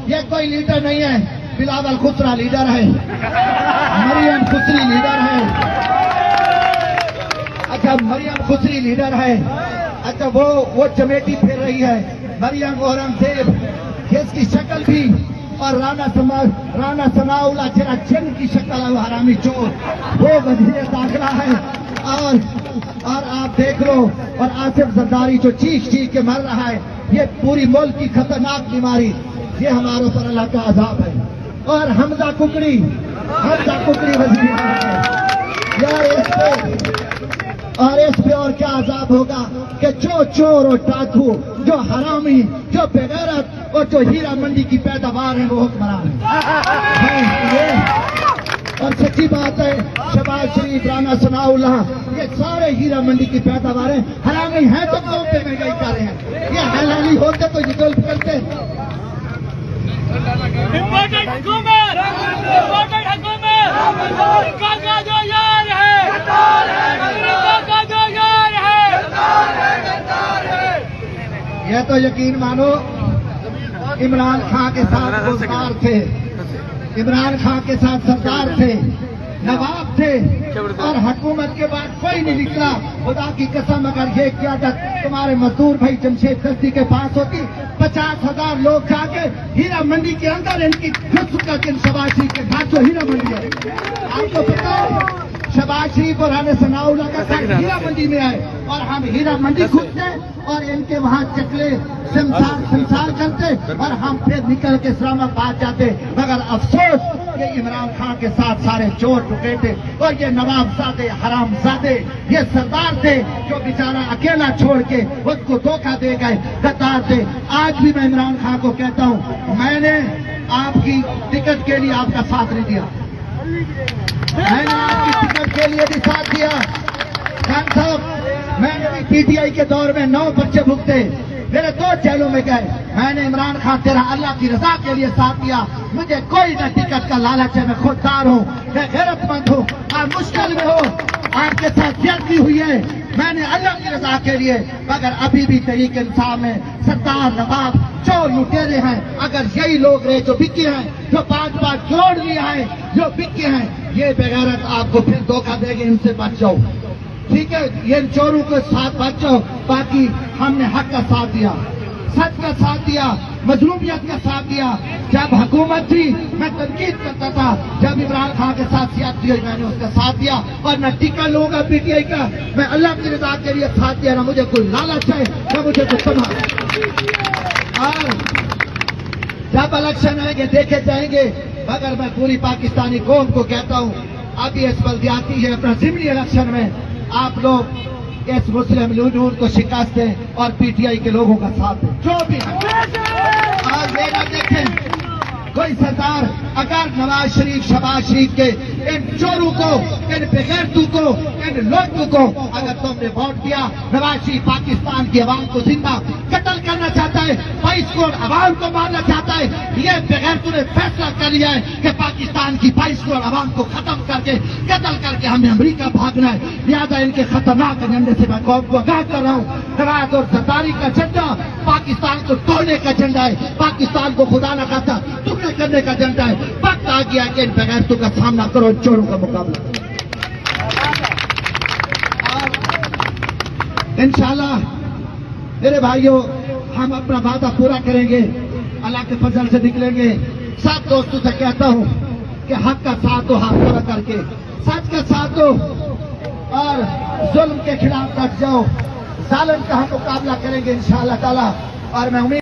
یہ کوئی لیڈر نہیں ہے، بلاول خسرا لیڈر ہے، مریم خسری لیڈر ہے، اچھا مریم خسری لیڈر ہے، اچھا وہ چمیٹی پھیر رہی ہے، مریم اورنگزیب جس کی شکل بھی، اور رانا ثناء اللہ جرا جن کی شکل ہے، وہ حرامی چور، وہ وزیر داخلہ ہے، اور آپ دیکھ لو، اور آصف زرداری جو چیخ چیخ کے مر رہا ہے، یہ پوری ملک کی خطرناک بیماری، یہ ہمارے اوپر اللہ کا عذاب ہے۔ اور حمزہ ککڑی وزیر ہے، یار اس پہ اور کیا عذاب ہوگا کہ جو چور اور ڈاکو، جو حرامی، جو بغیرت، اور جو ہیرا منڈی کی پیداوار ہے وہ حکمران ہے۔ اور سچی بات ہے، شہباز شریف، رانا ثناء اللہ، یہ سارے ہیرا منڈی کی پیداوار ہیں، حرامی ہیں تو قوم پہ مہنگائی کر رہے ہیں، یہ حلالی ہوتے تو یہ ظلم کرتے۔ یہ تو یقین مانو عمران خان کے ساتھ گلزار تھے، عمران خان کے ساتھ سردار تھے، نواب تھے، اور حکومت کے بعد کوئی نہیں نکلا۔ خدا کی قسم اگر یہ قیادت تمہارے مزدور بھائی جمشید دستی کے پاس ہوتی، 50,000 لوگ جا کے ہیرا منڈی کے اندر ان کی شہباز شریف کے ساتھ جو ہیرا منڈی ہے، آپ کو پتا ہے شہباز شریف اور رانا ثناء اللہ کا ساتھ ہیرا منڈی میں آئے، اور ہم ہیرا منڈی گھستے اور ان کے وہاں چکلے سمسار کرتے، اور ہم پھر نکل کے اسلام آباد جاتے۔ مگر افسوس یہ عمران خان کے ساتھ سارے چور ڈکیتے اور یہ نواب زادے، حرام زادے، یہ سردار تھے جو بیچارہ اکیلا چھوڑ کے اس کو دھوکہ دے گئے، غدار تھے۔ آج بھی میں عمران خان کو کہتا ہوں، میں نے آپ کی ٹکٹ کے لیے آپ کا ساتھ نہیں دیا، میں نے آپ کی ٹکٹ کے لیے بھی ساتھ دیا۔ خان صاحب، میں نے بھی پی ٹی آئی کے دور میں 9 بچے بھگتے، میرے 2 جیلوں میں گئے، میں نے عمران خان تیرا اللہ کی رضا کے لیے ساتھ دیا، مجھے کوئی نہ ٹکٹ کا لالچ ہے، میں خوددار ہوں، میں غیرت مند ہوں، آپ مشکل میں ہو، آپ کے ساتھ زیادتی ہوئی ہے، میں نے اللہ کی رضا کے لیے، مگر ابھی بھی طریق انصاف میں سردار، نواب، چور لٹیرے ہیں۔ اگر یہی لوگ رہے جو بکے ہیں، جو 5 کروڑ لیا ہے، جو بکے ہیں، یہ بغیرت آپ کو پھر دھوکہ دے گے، ان سے بچ جاؤ، ٹھیک ہے؟ یہ چوروں کے ساتھ بچ جاؤ۔ باقی ہم نے حق کا ساتھ دیا، سچ کا ساتھ دیا، مظلومیت کا ساتھ دیا۔ جب حکومت تھی میں تنقید کرتا تھا، جب عمران خان کے ساتھ سیاسی ہوئی میں نے اس کا ساتھ دیا، اور نہ ٹکا لوں گا پی ٹی آئی کا، میں اللہ کی رضا کے لیے ساتھ دیا، نہ مجھے کوئی لالچ ہے نہ مجھے کوئی تمنا۔ اور جب الیکشن آئیں گے دیکھے جائیں گے، مگر میں پوری پاکستانی قوم کو کہتا ہوں، ابھی اس بلدیاتی ہے اپنا ضمنی الیکشن میں آپ لوگ اس مسلم لیڈر کو شکست دیں اور پی ٹی آئی کے لوگوں کا ساتھ دیں، جو بھی آج یہ نہ دیکھیں کوئی سردار اگر نواز شریف، شہباز شریف کے ان چوروں کو، ان بغیرتوں کو، ان لوٹوں کو اگر تم نے ووٹ دیا، نواز شریف پاکستان کی عوام کو زندہ قتل کرنا چاہتا ہے، 22 کروڑ عوام کو مارنا چاہتا ہے، یہ بغیرتوں نے فیصلہ کر لیا ہے کہ پاکستان کی 22 کروڑ عوام کو ختم کر کے، قتل کر کے ہمیں امریکہ بھاگنا ہے۔ لہٰذا ان کے خطرناک ایجنڈے سے میں قوم کو آگاہ کر رہا ہوں، نواز اور زرداری کا جھنڈا پاکستان کو توڑنے کا جھنڈا ہے، پاکستان کو خدا نہ خاصا ٹکڑے کرنے کا جھنڈا ہے۔ وقت آ گیا کہ ان بغیرتوں کا سامنا کرو، چوروں کا مقابلہ۔ انشاءاللہ میرے بھائیوں، ہم اپنا وعدہ پورا کریں گے، اللہ کے فضل سے نکلیں گے۔ سب دوستوں سے کہتا ہوں کہ حق کا ساتھ دو، ہاتھ کھڑا کر کے سچ کا ساتھ دو، اور ظلم کے خلاف ڈٹ جاؤ، ظالم کا ہم مقابلہ کریں گے انشاءاللہ تعالی۔ اور میں امید